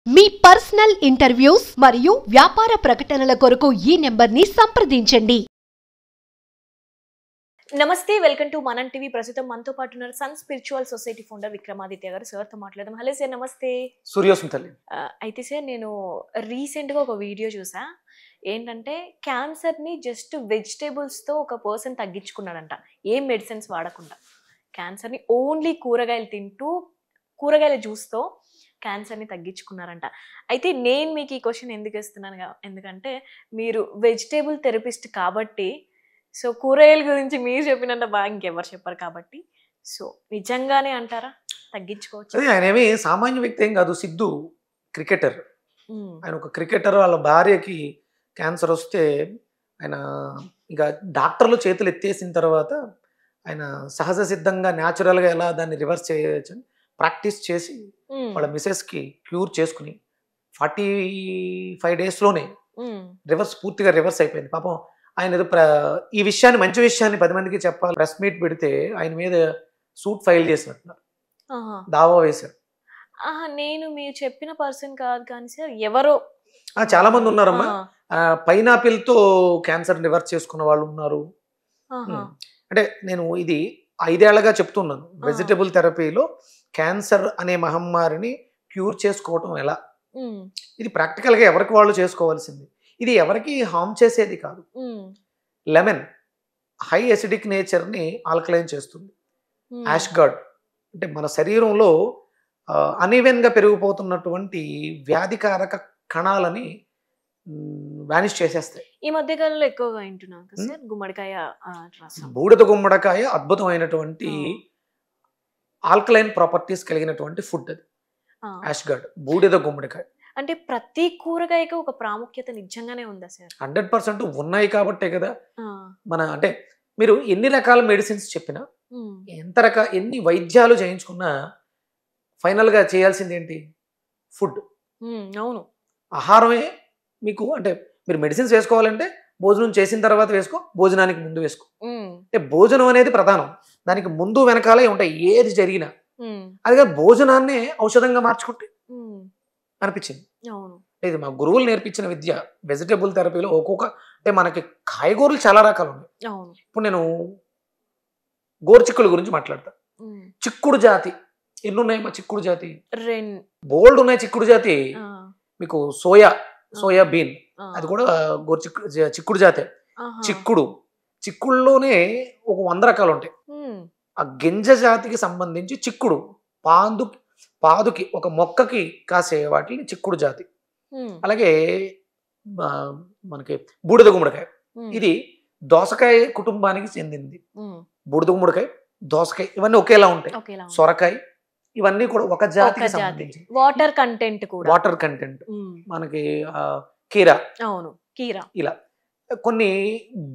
మీ personal interviews మరియు వ్యాపార ప్రకటనల కొరకు ఈ నెంబర్ని సంప్రదించండి. నమస్తే, వెల్కమ్ టు మనం టీవీ. ప్రస్తుతం మనతో పాటు ఉన్నారు Sun spiritual society founder Vikramaditya గారు. సార్తో మాట్లాడదాం. హలో సార్, నమస్తే. సూర్యోస్మి తల్లి. అయితే సార్, నేను రీసెంట్గా ఒక వీడియో చూసా. ఏంటంటే క్యాన్సర్ని జస్ట్ వెజిటేబుల్స్తో ఒక పర్సన్ తగ్గించుకున్నాడంట, ఏం మెడిసిన్స్ వాడకుండా. క్యాన్సర్ని ఓన్లీ కూరగాయలు తింటూ, కూరగాయల జ్యూస్తో క్యాన్సర్ని తగ్గించుకున్నారంట. అయితే నేను మీకు ఈ క్వశ్చన్ ఎందుకు ఇస్తున్నాను ఎందుకంటే మీరు వెజిటేబుల్ థెరపిస్ట్ కాబట్టి, సో కూరగాయల గురించి మీరు చెప్పినంత బాగా ఇంకెవరు చెప్పారు కాబట్టి, సో నిజంగానే అంటారా తగ్గించుకోవచ్చు? ఆయన ఏమి సామాన్య వ్యక్తి ఏం కాదు. సిద్ధు క్రికెటర్. ఆయన ఒక క్రికెటర్. వాళ్ళ భార్యకి క్యాన్సర్ వస్తే ఆయన ఇక డాక్టర్లు చేతులు ఎత్తేసిన తర్వాత ఆయన సహజ సిద్ధంగా న్యాచురల్గా ఎలా దాన్ని రివర్స్ చేయవచ్చు ప్రాక్టీస్ చేసి వాళ్ళ మిసెస్కి క్యూర్ చేసుకుని 45 daysలోనే పూర్తిగా రివర్స్ అయిపోయింది. పాపం ఆయన ఏదో ఈ విషయాన్ని, మంచి విషయాన్ని 10 మందికి చెప్పాలి, ప్రెస్ మీట్ పెడితే ఆయన మీద సూట్ ఫైల్ చేసినట్టున్నారు, దావా వేశారు. నేను మీరు చెప్పిన పర్సన్ కాదు కానీ సార్, ఎవరో చాలా మంది ఉన్నారమ్మా. పైనాపిల్ తో క్యాన్సర్ రివర్స్ చేసుకున్న వాళ్ళు ఉన్నారు. అంటే నేను ఇది 5 ఏళ్లగా చెప్తున్నాను. వెజిటబుల్ థెరపీలో క్యాన్సర్ అనే మహమ్మారిని క్యూర్ చేసుకోవటం ఎలా, ఇది ప్రాక్టికల్గా ఎవరికి వాళ్ళు చేసుకోవాల్సింది. ఇది ఎవరికి హార్మ్ చేసేది కాదు. లెమన్ హై ఎసిడిక్ నేచర్ని ఆల్కలైన్ చేస్తుంది. యాష్ గార్డ్ అంటే మన శరీరంలో అనీవెన్గా పెరిగిపోతున్నటువంటి వ్యాధికారక కణాలని వానిష్ చేసేస్తాయి. ఈ మధ్య కాలంలో ఎక్కువగా వింటున్నాం సార్, గుమ్మడికాయ రసం. బూడిద గుమ్మడికాయ అద్భుతమైనటువంటి ఆల్కలైన్ ప్రాపర్టీస్ కలిగినటువంటి ఫుడ్. అది యాష్ గార్డ్, బూడిద గుమ్మడికాయ. అంటే ప్రతి కూరగాయకి ఒక ప్రాముఖ్యత నిజంగానే ఉందా సార్? 100% ఉన్నాయి కాబట్టే కదా మన, అంటే మీరు ఎన్ని రకాల మెడిసిన్స్ చెప్పినా, ఎన్ని వైద్యాలు చేయించుకున్నా ఫైనల్గా చేయాల్సింది ఏంటి? ఫుడ్. అవును, ఆహారమే మీకు. అంటే మీరు మెడిసిన్స్ వేసుకోవాలంటే భోజనం చేసిన తర్వాత వేసుకో, భోజనానికి ముందు వేసుకో. అంటే భోజనం అనేది ప్రధానం, దానికి ముందు వెనకాలే ఉంటాయి ఏది జరిగినా. అదిగా భోజనాన్నే ఔషధంగా మార్చుకుంటే అనిపించింది. ఇది మా గురువులు నేర్పించిన విద్య. వెజిటబుల్ థెరపీలో ఒక్కొక్క, అంటే మనకి కాయగూరలు చాలా రకాలు ఉన్నాయి. ఇప్పుడు నేను గోరుచిక్కుల గురించి మాట్లాడతా. చిక్కుడు జాతి ఎన్ని ఉన్నాయమ్మా? చిక్కుడు జాతి బోల్డ్ ఉన్నాయి. చిక్కుడు జాతి మీకు సోయా బీన్, అది కూడా చిక్కుడు జాతే. చిక్కుడులోనే ఒక 100 రకాలు ఉంటాయి. ఆ గింజ జాతికి సంబంధించి చిక్కుడు, పాదుకి ఒక మొక్కకి కాసే వాటిని చిక్కుడు జాతి. అలాగే మనకి బూడిద గుమ్మడికాయ, ఇది దోసకాయ కుటుంబానికి చెందింది. బూడిద గుమ్మడికాయ, దోసకాయ ఇవన్నీ ఒకేలా ఉంటాయి. సొరకాయ ఇవన్నీ కూడా ఒక జాతికి సంబంధించి. వాటర్ కంటెంట్ మనకి కీరా, ఇలా కొన్ని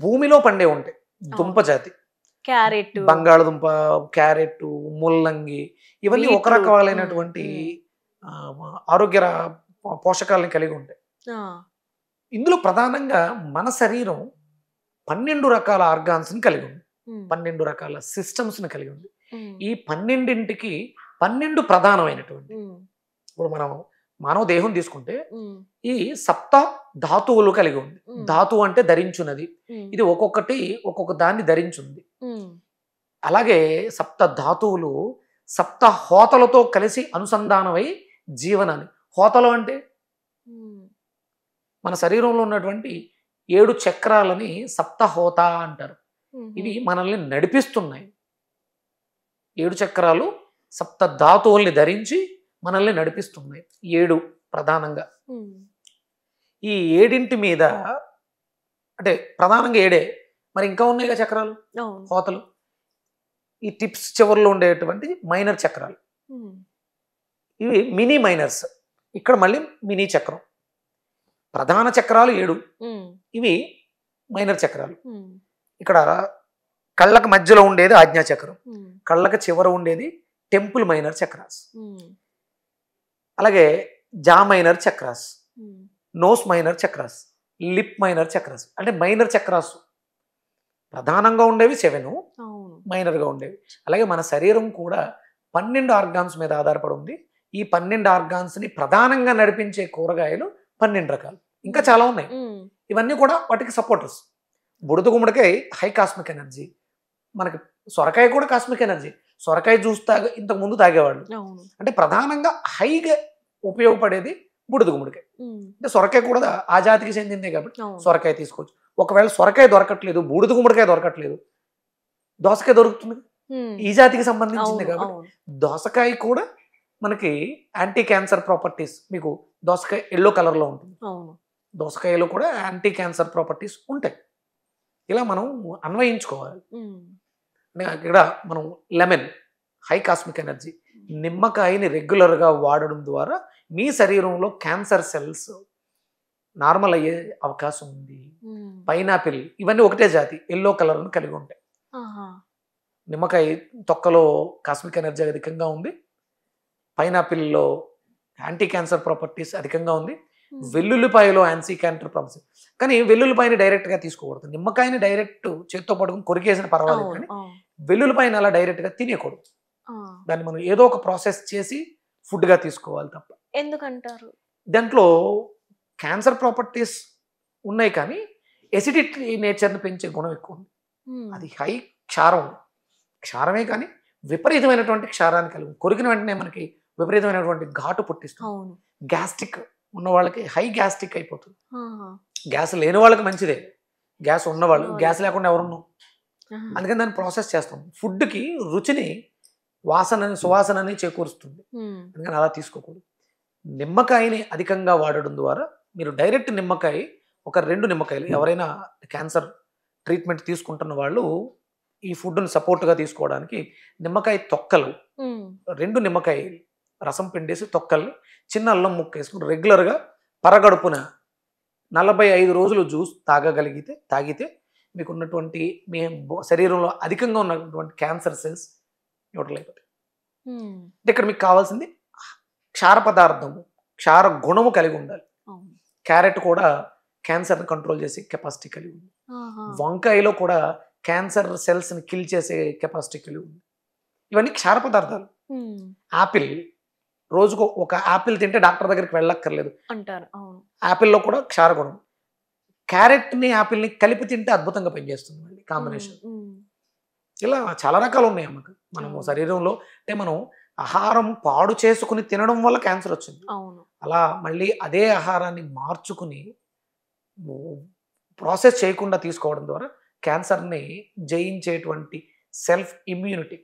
భూమిలో పండే ఉంటాయి. దుంప జాతి, క్యారెట్, బంగాళదుంప, క్యారెట్, ముల్లంగి ఇవన్నీ ఒక రకాలైనటువంటి ఆరోగ్య పోషకాలను కలిగి ఉంటాయి. ఇందులో ప్రధానంగా మన శరీరం 12 రకాల ఆర్గాన్స్ని కలిగి ఉంది, 12 రకాల సిస్టమ్స్ని కలిగి ఉంది. ఈ 12ంటికి 12 ప్రధానమైనటువంటి, ఇప్పుడు మనం మానవ దేహం తీసుకుంటే ఈ సప్త ధాతువులు కలిగి ఉంది. ధాతువు అంటే ధరించున్నది, ఇది ఒక్కొక్కటి ఒక్కొక్క దాన్ని ధరించుంది. అలాగే సప్త ధాతువులు సప్త హోతలతో కలిసి అనుసంధానమై జీవనాన్ని, హోతలు అంటే మన శరీరంలో ఉన్నటువంటి 7 చక్రాలని సప్త హోత అంటారు. ఇవి మనల్ని నడిపిస్తున్నాయి. 7 చక్రాలు సప్త ధాతువుల్ని ధరించి మనల్ని నడిపిస్తున్నాయి. 7 ప్రధానంగా. ఈ 7 మీద, అంటే ప్రధానంగా 7, మరి ఇంకా ఉన్నాయిగా చక్రాలు, హోతలు. ఈ టిప్స్ చివరిలో ఉండేటువంటి మైనర్ చక్రాలు, ఇవి మినీ మైనర్స్. ఇక్కడ మళ్ళీ మినీ చక్రం. ప్రధాన చక్రాలు 7, ఇవి మైనర్ చక్రాలు. ఇక్కడ కళ్ళకు మధ్యలో ఉండేది ఆజ్ఞా చక్రం, కళ్ళకు చివర ఉండేది టెంపుల్ మైనర్ చక్రాస్. అలాగే jaw minor chakras, nose minor chakras, lip minor chakras. అంటే మైనర్ చక్రాస్ ప్రధానంగా ఉండేవి 7, మైనర్గా ఉండేవి. అలాగే మన శరీరం కూడా 12 ఆర్గాన్స్ మీద ఆధారపడి ఉంది. ఈ 12 ఆర్గాన్స్ని ప్రధానంగా నడిపించే కూరగాయలు 12 రకాలు. ఇంకా చాలా ఉన్నాయి. ఇవన్నీ కూడా వాటికి సపోర్టర్స్. బుడద గుమ్మడికాయ హై కాస్మిక్ ఎనర్జీ, మనకి సొరకాయ కూడా కాస్మిక్ ఎనర్జీ. సొరకాయ జ్యూస్ ఇంతకు ముందు తాగేవాళ్ళు. అంటే ప్రధానంగా హైగా ఉపయోగపడేది బుడద గుమ్మడికాయ. అంటే సొరకాయ కూడా ఆ జాతికి చెందిందే కాబట్టి సొరకాయ తీసుకోవచ్చు. ఒకవేళ సొరకాయ దొరకట్లేదు, బూడిద గుమ్మడికాయ దొరకట్లేదు, దోసకాయ దొరుకుతుంది, ఈ జాతికి సంబంధించింది కాబట్టి దోసకాయ కూడా మనకి యాంటీ క్యాన్సర్ ప్రాపర్టీస్. మీకు దోసకాయ ఎల్లో కలర్లో ఉంటుంది, దోసకాయలో కూడా యాంటీ క్యాన్సర్ ప్రాపర్టీస్ ఉంటాయి. ఇలా మనం అన్వయించుకోవాలి. ఇక్కడ మనం లెమన్ హై కాస్మిక్ ఎనర్జీ, నిమ్మకాయని రెగ్యులర్గా వాడడం ద్వారా మీ శరీరంలో క్యాన్సర్ సెల్స్ నార్మల్ అయ్యే అవకాశం ఉంది. పైనాపిల్ ఇవన్నీ ఒకటే జాతి, ఎల్లో కలర్ను కలిగి ఉంటాయి. నిమ్మకాయ తొక్కలో కాస్మిక్ ఎనర్జీ అధికంగా ఉంది, పైనాపిల్లో యాంటీ క్యాన్సర్ ప్రాపర్టీస్ అధికంగా ఉంది, వెల్లుల్లిపాయలో యాంటీ క్యాన్సర్ ప్రాపర్టీస్. కానీ వెల్లుల్లిపాయని డైరెక్ట్గా తీసుకోకూడదు. నిమ్మకాయని డైరెక్ట్ చేత్తో పడుకుని కొరికేసిన పర్వాలేదు, కానీ వెల్లుల్లిపాయని అలా డైరెక్ట్గా తినేయకూడదు. దాన్ని మనం ఏదో ఒక ప్రాసెస్ చేసి ఫుడ్గా తీసుకోవాలి తప్ప. ఎందుకంటారు? దాంట్లో క్యాన్సర్ ప్రాపర్టీస్ ఉన్నాయి, కానీ ఎసిడిటీ నేచర్ని పెంచే గుణం ఎక్కువ ఉంది. అది హై క్షారం, క్షారమే కానీ విపరీతమైనటువంటి క్షారాన్ని కలిగి కొరికిన వెంటనే మనకి విపరీతమైనటువంటి ఘాటు పుట్టిస్తుంది. గ్యాస్ట్రిక్ ఉన్న వాళ్ళకి హై గ్యాస్ట్రిక్ అయిపోతుంది. గ్యాస్ లేని వాళ్ళకి మంచిదే, గ్యాస్ ఉన్నవాళ్ళు, గ్యాస్ లేకుండా ఎవరున్నాం. అందుకని దాన్ని ప్రాసెస్ చేస్తాం. ఫుడ్కి రుచిని, వాసనని, సువాసనని చేకూరుస్తుంది. అందుకని అలా తీసుకోకూడదు. నిమ్మకాయని అధికంగా వాడడం ద్వారా మీరు డైరెక్ట్ నిమ్మకాయ ఒక 2 నిమ్మకాయలు, ఎవరైనా క్యాన్సర్ ట్రీట్మెంట్ తీసుకుంటున్న వాళ్ళు ఈ ఫుడ్ని సపోర్ట్గా తీసుకోవడానికి నిమ్మకాయ తొక్కలు 2 నిమ్మకాయ రసం పిండేసి తొక్కల్ని చిన్న అల్లం ముక్క వేసుకుని రెగ్యులర్గా పరగడుపున 45 రోజులు జ్యూస్ తాగితే మీకు ఉన్నటువంటి మీ శరీరంలో అధికంగా ఉన్నటువంటి క్యాన్సర్ సెల్స్ న్యూట్రల్ అయిపోతాయి. ఇక్కడ మీకు కావాల్సింది క్షార పదార్థము, క్షార గుణము కలిగి ఉండాలి. క్యారెట్ కూడా క్యాన్సర్ని కంట్రోల్ చేసే కెపాసిటీ కలిగి ఉంది. వంకాయలో కూడా క్యాన్సర్ సెల్స్ని కిల్ చేసే కెపాసిటీ కలిగి ఉంది. ఇవన్నీ క్షార పదార్థాలు. యాపిల్, రోజుకు ఒక యాపిల్ తింటే డాక్టర్ దగ్గరికి వెళ్ళక్కర్లేదు అంటారు. యాపిల్లో కూడా క్షార గుణం. క్యారెట్ని యాపిల్ని కలిపి తింటే అద్భుతంగా పనిచేస్తుంది మళ్ళీ కాంబినేషన్. ఇలా చాలా రకాలు ఉన్నాయి అమ్మకు. మనము శరీరంలో అంటే మనం ఆహారం పాడు చేసుకుని తినడం వల్ల క్యాన్సర్ వచ్చింది. అలా మళ్ళీ అదే ఆహారాన్ని మార్చుకుని ప్రాసెస్ చేయకుండా తీసుకోవడం ద్వారా క్యాన్సర్ని జయించేటువంటి సెల్ఫ్ ఇమ్యూనిటీ,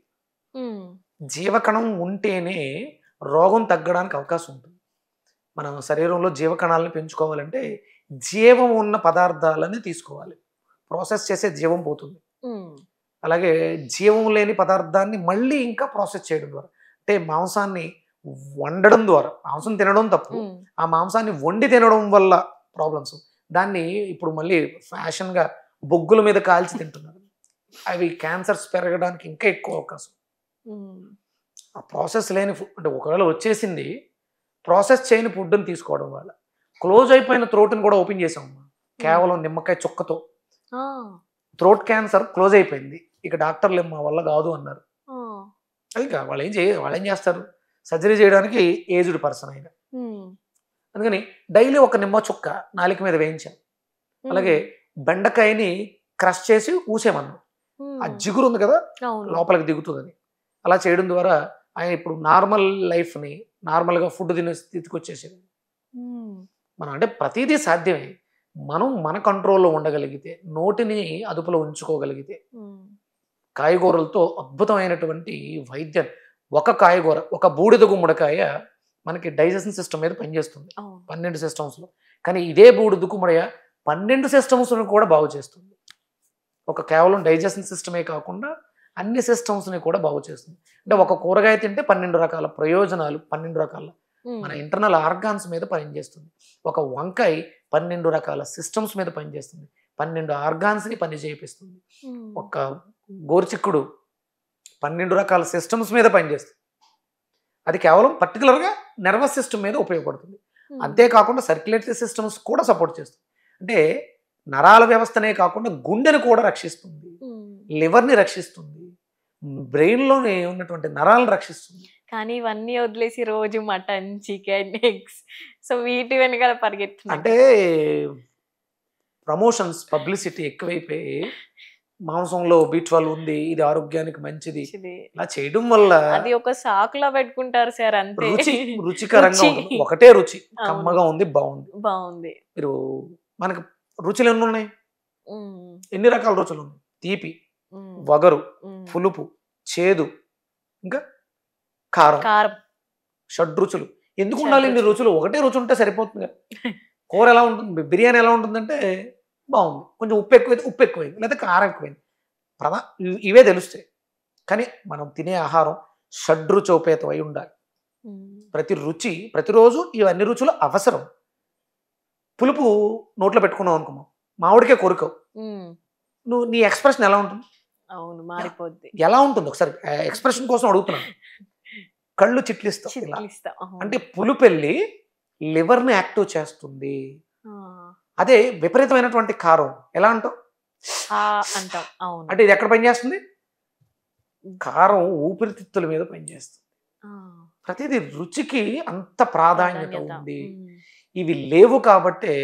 జీవకణం ఉంటేనే రోగం తగ్గడానికి అవకాశం ఉంటుంది. మన శరీరంలో జీవకణాలను పెంచుకోవాలంటే జీవం ఉన్న పదార్థాలని తీసుకోవాలి. ప్రాసెస్ చేసే జీవం పోతుంది. అలాగే జీవం లేని పదార్థాన్ని మళ్ళీ ఇంకా ప్రాసెస్ చేయడం ద్వారా, అంటే మాంసాన్ని వండడం ద్వారా, మాంసం తినడం తప్పు, ఆ మాంసాన్ని వండి తినడం వల్ల ప్రాబ్లమ్స్. దాన్ని ఇప్పుడు మళ్ళీ ఫ్యాషన్గా బొగ్గుల మీద కాల్చి తింటున్నారు. అవి క్యాన్సర్స్ పెరగడానికి ఇంకా ఎక్కువ అవకాశం. ఆ ప్రాసెస్ లేని ఫుడ్, అంటే ఒకవేళ వచ్చేసింది ప్రాసెస్ చేయని ఫుడ్ని తీసుకోవడం వల్ల క్లోజ్ అయిపోయిన థ్రోట్ని కూడా ఓపెన్ చేసామమ్మా కేవలం నిమ్మకాయ చుక్కతో. థ్రోట్ క్యాన్సర్ క్లోజ్ అయిపోయింది, ఇక డాక్టర్లు మా వల్ల కాదు అన్నారు. అది వాళ్ళు ఏం చేస్తారు, సర్జరీ చేయడానికి ఏజ్డ్ పర్సన్ అయినా. అందుకని డైలీ ఒక నిమ్మ చుక్క నాలుక మీద వేయించాం. అలాగే బెండకాయని క్రష్ చేసి ఊసేమన్నాం. ఆ జిగురు ఉంది కదా లోపలికి దిగుతుందని. అలా చేయడం ద్వారా ఆయన ఇప్పుడు నార్మల్ లైఫ్ని నార్మల్గా ఫుడ్ తినే స్థితికి వచ్చేసేది. మనం అంటే ప్రతిదీ సాధ్యమే, మనం మన కంట్రోల్లో ఉండగలిగితే, నోటిని అదుపులో ఉంచుకోగలిగితే. కాయగూరలతో అద్భుతమైనటువంటి వైద్యం. ఒక కాయగూర, ఒక బూడిద గుమ్మడికాయ మనకి డైజెషన్ సిస్టమ్ మీద పనిచేస్తుంది 12 సిస్టమ్స్లో. కానీ ఇదే బూడిద గుమ్మడికాయ 12 సిస్టమ్స్ని కూడా బాగు చేస్తుంది. ఒక కేవలం డైజెషన్ సిస్టమే కాకుండా అన్ని సిస్టమ్స్ని కూడా బాగు చేస్తుంది. అంటే ఒక కూరగాయ తింటే 12 రకాల ప్రయోజనాలు, 12 రకాల మన ఇంటర్నల్ ఆర్గాన్స్ మీద పనిచేస్తుంది. ఒక వంకాయ 12 రకాల సిస్టమ్స్ మీద పనిచేస్తుంది, 12 ఆర్గాన్స్ని పని చేపిస్తుంది. ఒక గోరుచిక్కుడు 12 రకాల సిస్టమ్స్ మీద పనిచేస్తుంది. అది కేవలం పర్టికులర్గా నర్వస్ సిస్టమ్ మీద ఉపయోగపడుతుంది. అంతేకాకుండా సర్క్యులేటరీ సిస్టమ్స్ కూడా సపోర్ట్ చేస్తుంది. అంటే నరాల వ్యవస్థనే కాకుండా గుండెను కూడా రక్షిస్తుంది, లివర్ని రక్షిస్తుంది, బ్రెయిన్లోనే ఉన్నటువంటి నరాలను రక్షిస్తుంది. కానీ ఇవన్నీ వదిలేసి రోజు మటన్, చికెన్, ఎగ్స్, సో వీటి వెనకాల పరిగెత్తున్నా. అంటే ప్రమోషన్స్, పబ్లిసిటీ ఎక్కువైపోయి మాంసంలో B12 ఉంది, ఇది ఆరోగ్యానికి మంచిది, ఇలా చేయడం వల్ల అది ఒక సాకులా పెట్టుకుంటారు సార్, అంతే. రుచికరంగా రుచి. ఉంటుంది. ఒకటే రుచి, అవును. కమ్మగా ఉంది, బాగుంది. బాగుంది. మీరు మనకి రుచులు ఎన్ని ఉన్నాయి? ఉమ్, ఎన్ని రకాల రుచులు ఉన్నాయి? తీపి, ఉమ్, వగరు, ఉమ్. పులుపు, చేదు, ఇంకా కారం. కారం. షడ్రుచులు. ఎందుకు ఉండాలి ఇన్ని షడ్రుచులు. రుచులు? ఒకటే రుచి ఉంటే సరిపోతుంది కదా. కూర ఎలా ఉంటుంది, బిర్యానీ ఎలా ఉంటుందంటే బాగుంది, కొంచెం ఉప్పు ఎక్కువైంది, ఉప్పు ఎక్కువైంది, లేదా కారం ఎక్కువైంది, ఇవే తెలుస్తాయి. కానీ మనం తినే ఆహారం షడ్రుచోపేతం అయి ఉండాలి. ఉమ్, ప్రతి రుచి, ప్రతిరోజు ఇవన్నీ రుచులు అవసరం. పులుపు నోట్లో పెట్టుకున్నావు అనుకున్నావు, మామిడికే కొరుకవు, ఉమ్. నువ్వు నీ ఎక్స్ప్రెషన్ ఎలా ఉంటుంది? అవును, మారిపోద్ది. ఎలా ఉంటుంది ఒకసారి ఎక్స్ప్రెషన్ కోసం అడుగుతున్నాను. కళ్ళు చిట్లిస్తావు ఇలా. చిట్లిస్తా. అవును. అంటే పులుపెళ్ళి లివర్ని యాక్టివ్ చేస్తుంది. ఆ, అదే విపరీతమైనటువంటి కారం ఎలా అంటావు? ఆ అంటాం. అవును. అంటే ఇది ఎక్కడ పనిచేస్తుంది? కారం ఊపిరితిత్తుల మీద పనిచేస్తుంది. ఆ, ప్రతిదీ రుచికి అంత ప్రాధాన్యత ప్రాధాన్యత. ఉంది. ఉమ్, ఇవి లేవు కాబట్టే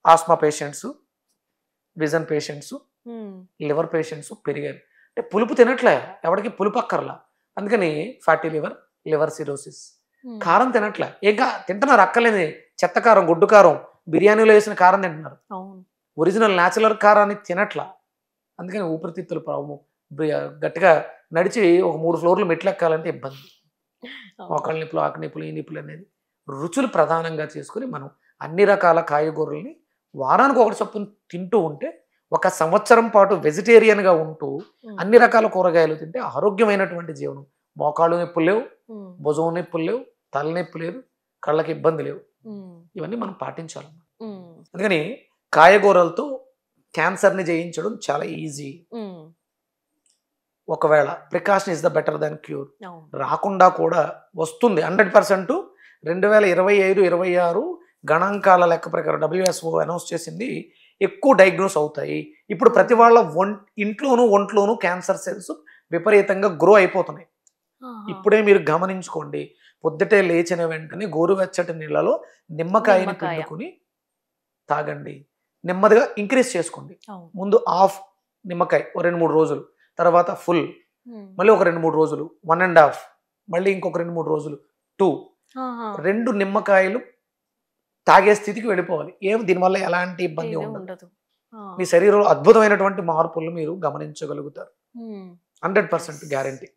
ఆస్మా పేషెంట్స్, విజన్ పేషెంట్స్, ఉమ్, లివర్ పేషెంట్స్ పెరిగారు. అంటే పులుపు తినట్లే, ఎవరికి పులుపు అక్కర్లా. అందుకని ఫ్యాటీ లివర్, లివర్ సిరోసిస్. ఉమ్. కారం తినట్లే, ఇంకా తింటున్నారు అక్కర్లేని చెత్త కారం, గొడ్డు కారం, బిర్యానీలో వేసిన కారం తింటున్నారు. అవును. ఒరిజినల్ న్యాచురల్ కారాన్ని తినట్లా. అందుకని ఊపిరితిత్తుల ప్రాబ్లం, గట్టిగా నడిచి ఒక 3 ఫ్లోర్లు మెట్లు ఎక్కాలంటే ఇబ్బంది. అవును. మోకాళ్ళ నిప్పులు, ఆకు నిప్పులు, ఈ నిప్పులు అనేది రుచులు ప్రధానంగా చేసుకుని మనం అన్ని రకాల కాయగూరల్ని వారానికి ఒకటి చొప్పున తింటూ ఉంటే, ఒక సంవత్సరం పాటు వెజిటేరియన్గా ఉంటూ ఉమ్, అన్ని రకాల కూరగాయలు తింటే ఆరోగ్యమైనటువంటి జీవనం. మోకాళ్ళు నొప్పులు లేవు, ఉమ్, భుజం నొప్పులు లేవు, తలనొప్పి లేదు, కళ్ళకి ఇబ్బంది లేవు. ఉమ్, ఇవన్నీ మనం పాటించాలి. ఉమ్, అందుకని కాయగూరలతో క్యాన్సర్ని జయించడం చాలా ఈజీ. ఉమ్. ఒకవేళ precaution is the better than cure. అవును. రాకుండా కూడా వస్తుంది 100%. 2025-26 గణాంకాల లెక్క ప్రకారం WHO అనౌన్స్ చేసింది, ఎక్కువ డయాగ్నోస్ అవుతాయి. ఇప్పుడు ప్రతి వాళ్ళ ఒంట్లోనూ క్యాన్సర్ సెల్స్ విపరీతంగా గ్రో అయిపోతున్నాయి. ఆహా. ఇప్పుడే మీరు గమనించుకోండి, పొద్దుటే లేచిన వెంటనే గోరువెచ్చటి నీళ్ళలో నిమ్మకాయని నిమ్మకాయ. పిండుకుని తాగండి. నెమ్మదిగా ఇంక్రీజ్ చేసుకోండి. అవును. ముందు హాఫ్ నిమ్మకాయ ఓ 2-3 రోజులు, తర్వాత ఫుల్, ఉమ్. మళ్ళీ ఒక 2-3 రోజులు 1.5, మళ్ళీ ఇంకొక 2-3 రోజులు 2. ఆహా. 2 నిమ్మకాయలు తాగే స్థితికి వెళ్ళిపోవాలి. దీనివల్ల ఎలాంటి ఇబ్బంది ఏమీ ఉండదు. ఉండదు. ఆ. మీ శరీరంలో అద్భుతమైనటువంటి మార్పులు మీరు గమనించగలుగుతారు. ఉమ్. 100% గ్యారంటీ.